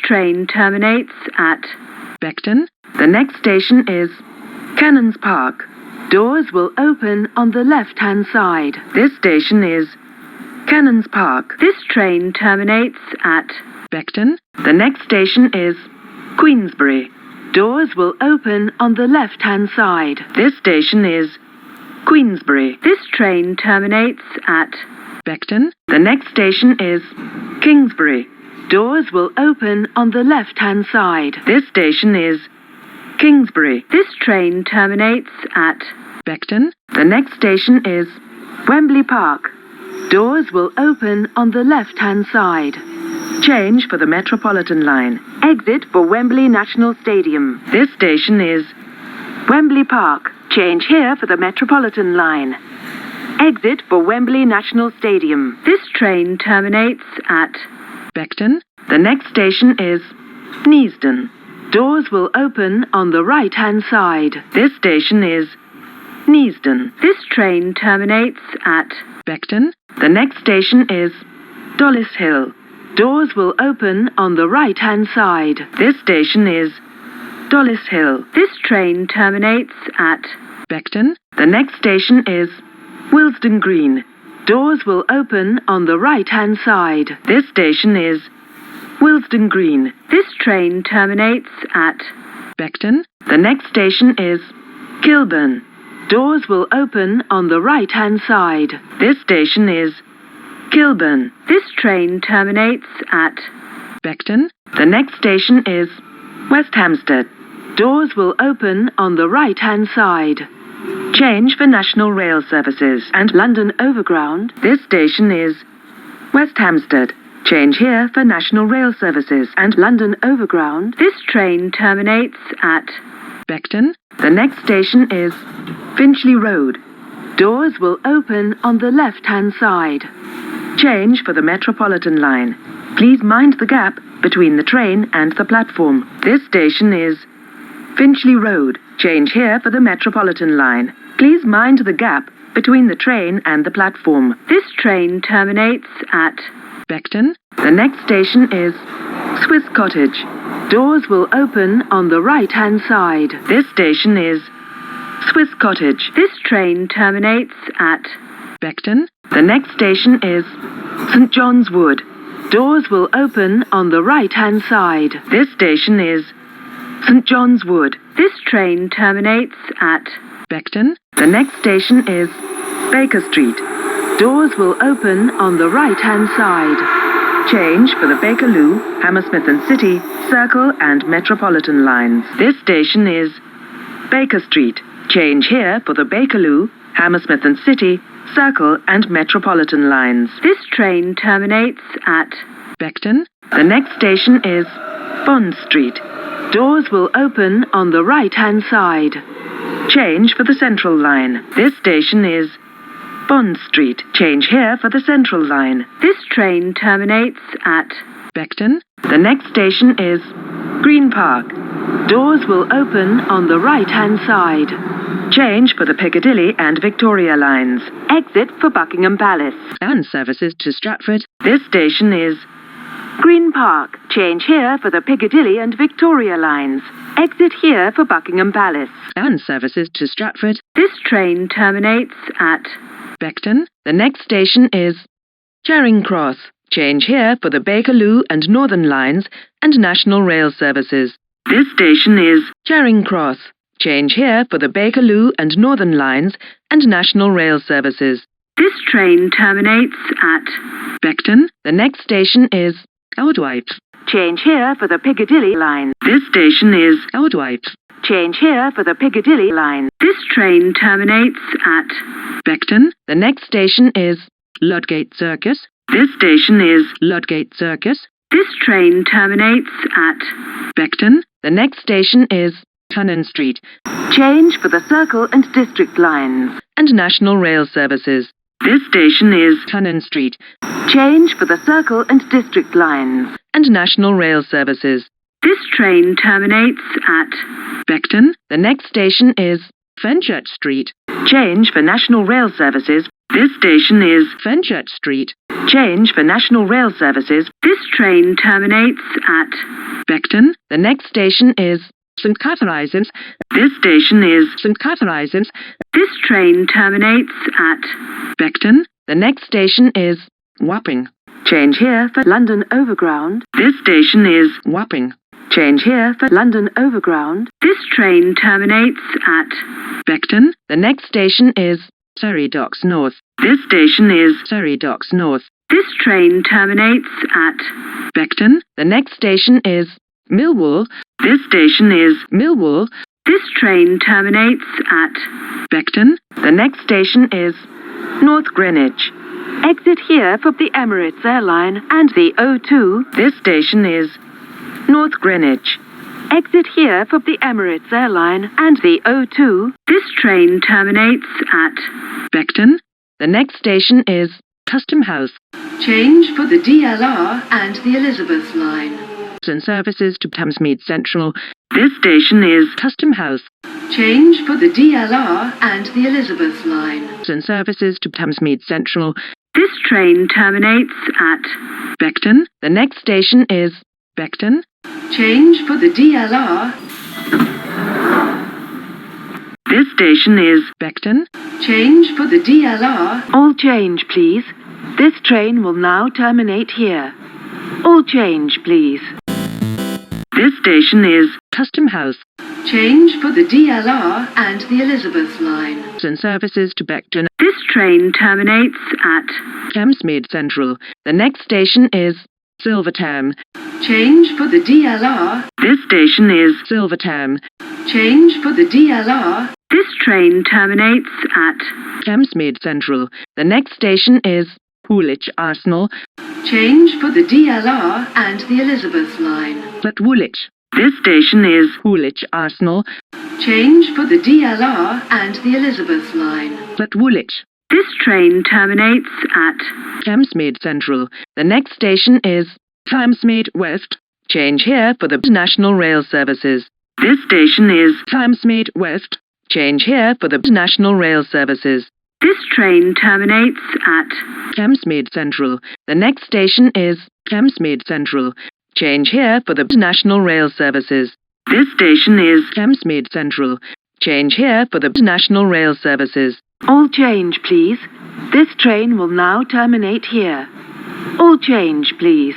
train terminates at Beckton. The next station is Cannons Park. Doors will open on the left-hand side. This station is Cannons Park. This train terminates at Beckton. The next station is Queensbury. Doors will open on the left-hand side. This station is Queensbury. This train terminates at Beckton. The next station is Kingsbury. Doors will open on the left-hand side. This station is Kingsbury. This train terminates at Beckton. The next station is Wembley Park. Doors will open on the left-hand side. Change for the Metropolitan Line. Exit for Wembley National Stadium. This station is Wembley Park. Change here for the Metropolitan Line. Exit for Wembley National Stadium. This train terminates at Beckton. The next station is Neasden. Doors will open on the right-hand side. This station is Neasden. This train terminates at Beckton. The next station is Dollis Hill. Doors will open on the right-hand side. This station is Dollis Hill. This train terminates at Beckton. The next station is Willesden Green. Doors will open on the right-hand side. This station is Willesden Green. This train terminates at Beckton. The next station is Kilburn. Doors will open on the right-hand side. This station is Kilburn. This train terminates at Beckton. The next station is West Hampstead. Doors will open on the right-hand side. Change for National Rail Services and London Overground. This station is West Hampstead. Change here for National Rail Services and London Overground. This train terminates at Beckton. The next station is Finchley Road. Doors will open on the left-hand side. Change for the Metropolitan Line. Please mind the gap between the train and the platform. This station is Finchley Road. Change here for the Metropolitan Line. Please mind the gap between the train and the platform. This train terminates at Beckton. The next station is Swiss Cottage. Doors will open on the right-hand side. This station is Swiss Cottage. This train terminates at Beckton. The next station is St John's Wood. Doors will open on the right-hand side. This station is St John's Wood. This train terminates at Beckton. The next station is Baker Street. Doors will open on the right-hand side. Change for the Bakerloo, Hammersmith and City, Circle and Metropolitan lines. This station is Baker Street. Change here for the Bakerloo, Hammersmith and City, Circle and Metropolitan lines. This train terminates at Beckton. The next station is Bond Street. Doors will open on the right-hand side. Change for the Central Line. This station is Bond Street. Change here for the Central Line. This train terminates at Beckton. The next station is Green Park. Doors will open on the right-hand side. Change for the Piccadilly and Victoria lines. Exit for Buckingham Palace. And services to Stratford. This station is Green Park. Change here for the Piccadilly and Victoria lines. Exit here for Buckingham Palace. And services to Stratford. This train terminates at Beckton. The next station is Charing Cross. Change here for the Bakerloo and Northern lines and National Rail services. This station is Charing Cross. Change here for the Bakerloo and Northern lines and National Rail services. This train terminates at Beckton. The next station is Eldwipe. Change here for the Piccadilly line. This station is Eldwipe. Change here for the Piccadilly line. This train terminates at Beckton. The next station is Ludgate Circus. This station is Ludgate Circus. This train terminates at Beckton. The next station is Cannon Street. Change for the Circle and District lines and National Rail services. This station is Cannon Street. Change for the Circle and District lines and National Rail services. This train terminates at Beckton. The next station is Fenchurch Street. Change for National Rail services This station is Fenchurch Street. Change for National Rail Services. This train terminates at Beckton. The next station is St. Catherine's. This station is St. Catherine's. This train terminates at Beckton. The next station is Wapping. Change here for London Overground. This station is Wapping. Change here for London Overground. This train terminates at Beckton. The next station is Surrey Docks North. This station is Surrey Docks North. This train terminates at Beckton. The next station is Millwall. This station is Millwall. This train terminates at Beckton. The next station is North Greenwich. Exit here for the Emirates Airline and the O2. This station is North Greenwich. Exit here for the Emirates Airline and the O2. This train terminates at Beckton. The next station is Custom House. Change for the DLR and the Elizabeth Line. And services to Thamesmead Central. This station is Custom House. Change for the DLR and the Elizabeth Line. And services to Thamesmead Central. This train terminates at Beckton. The next station is Beckton. Change for the DLR. This station is Beckton. Change for the DLR. All change, please. This train will now terminate here. All change, please. This station is Custom House. Change for the DLR and the Elizabeth Line. And services to Beckton. This train terminates at Thamesmead Central. The next station is Silvertown. Change for the DLR. This station is Silvertown. Change for the DLR. This train terminates at Thamesmead Central. The next station is Woolwich Arsenal. Change for the DLR and the Elizabeth Line. But Woolwich. This station is Woolwich Arsenal. Change for the DLR and the Elizabeth Line. But Woolwich. This train terminates at Thamesmead Central. The next station is Thamesmead West. Change here for the National Rail Services. This station is Thamesmead West. Change here for the National Rail Services. This train terminates at Thamesmead Central. The next station is Thamesmead Central. Change here for the National Rail Services. This station is Thamesmead Central. Change here for the National Rail Services. All change, please. This train will now terminate here. All change, please.